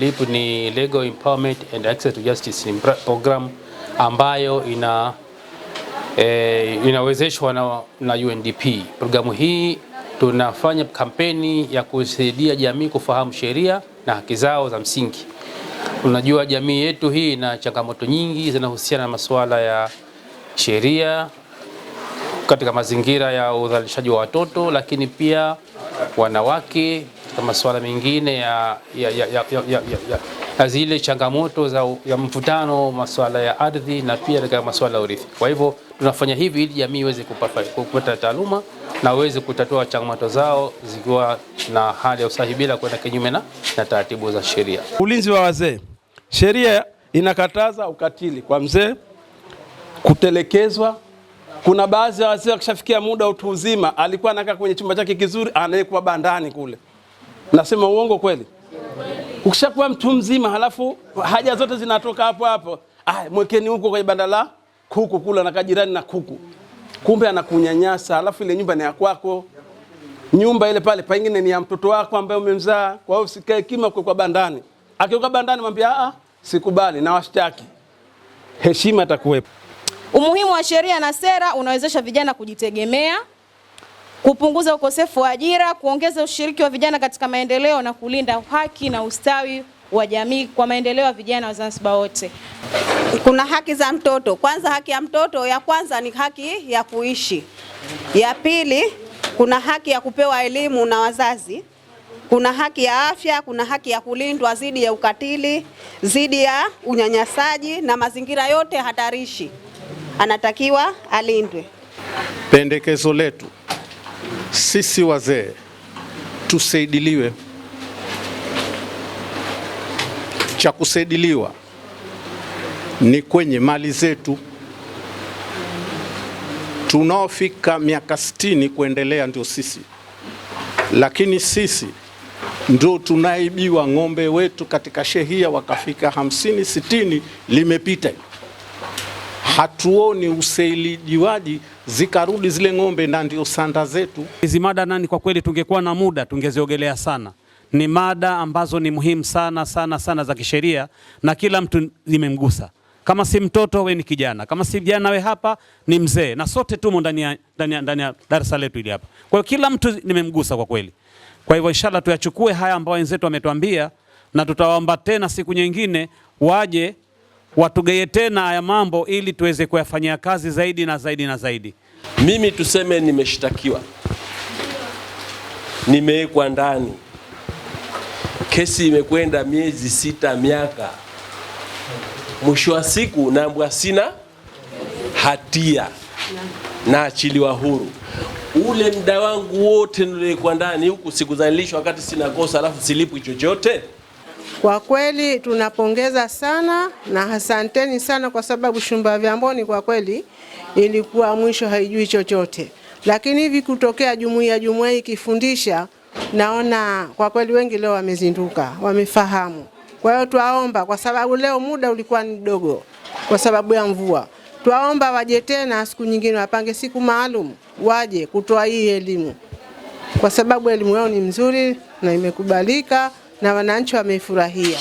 LEAP ni Legal Empowerment and Access to Justice program ambayo inawezeshwa na UNDP. Programu hii tunafanya kampeni ya kusaidia jamii kufahamu sheria na haki zao za msingi. Unajua jamii yetu hii ina changamoto nyingi zinahusiana na masuala ya sheria katika mazingira ya udhalilishaji wa watoto, lakini pia wanawake katika masuala mengine ya zile changamoto ya mvutano, masuala ya ardhi na pia katika masuala ya urithi. Kwa hivyo tunafanya hivi ili jamii iweze kupata taaluma na waweze kutatua changamoto zao zikiwa na hali ya usahihi bila kwenda kinyume na taratibu za sheria. Ulinzi wa wazee. Sheria inakataza ukatili kwa mzee, kutelekezwa. Kuna baadhi ya wazee wakishafikia muda utu uzima, alikuwa anakaa kwenye chumba chake kizuri, anawekwa bandani kule. Nasema uongo kweli? Ukishakuwa mtu mzima halafu haja zote zinatoka hapo hapo, mwekeni huko kwenye banda la kuku kula na kajirani na kuku. Kumbe anakunyanyasa, halafu ile nyumba ni ya kwako. Nyumba ile pale pengine ni ya mtoto wako ambaye umemzaa, kwa hiyo usikae kima kwa bandani. Akiweka bandani mwambie sikubali na washtaki. Heshima itakuwepo. Umuhimu wa sheria na sera unawezesha vijana kujitegemea, kupunguza ukosefu wa ajira, kuongeza ushiriki wa vijana katika maendeleo na kulinda haki na ustawi wa jamii kwa maendeleo ya vijana wa Zanzibar wote. Kuna haki za mtoto. Kwanza, haki ya mtoto ya kwanza ni haki ya kuishi. Ya pili, kuna haki ya kupewa elimu na wazazi. Kuna haki ya afya, kuna haki ya kulindwa dhidi ya ukatili, dhidi ya unyanyasaji na mazingira yote hatarishi. Anatakiwa alindwe. Pendekezo letu sisi wazee tusaidiliwe. Cha kusaidiliwa ni kwenye mali zetu. Tunaofika miaka 60 kuendelea ndio sisi, lakini sisi ndio tunaibiwa ng'ombe wetu katika shehia, wakafika 50 60 limepita. Hatuoni usaidiwaji zikarudi zile ng'ombe, na ndio sanda zetu. Hizi mada nani, kwa kweli tungekuwa na muda tungeziogelea sana. Ni mada ambazo ni muhimu sana sana sana za kisheria na kila mtu zimemgusa. Kama si mtoto we ni kijana, kama si kijana we hapa ni mzee, na sote tumo ndani ya darasa letu hili hapa. Kwa hiyo kila mtu nimemgusa kwa kweli. Kwa hivyo inshallah tuyachukue haya ambao wenzetu wametuambia, na tutawaomba tena siku nyingine waje watugeye tena haya mambo ili tuweze kuyafanyia kazi zaidi na zaidi na zaidi. Mimi tuseme nimeshtakiwa, nimewekwa ndani, kesi imekwenda miezi 6 miaka, mwisho wa siku naambiwa sina hatia, naachiliwa huru. Ule muda wangu wote nilikuwa ndani huku sikudhalilishwa wakati sina kosa, alafu silipwi chochote. Kwa kweli tunapongeza sana na asanteni sana, kwa sababu Shumba vya Amboni kwa kweli ilikuwa mwisho haijui chochote, lakini hivi kutokea jumuiya ikifundisha, naona kwa kweli wengi leo wamezinduka, wamefahamu. Kwa hiyo tuwaomba, kwa sababu leo muda ulikuwa ni dogo kwa sababu ya mvua, tuwaomba waje tena siku nyingine, wapange siku maalum waje kutoa hii elimu, kwa sababu elimu yao ni mzuri na imekubalika na wananchi wameifurahia.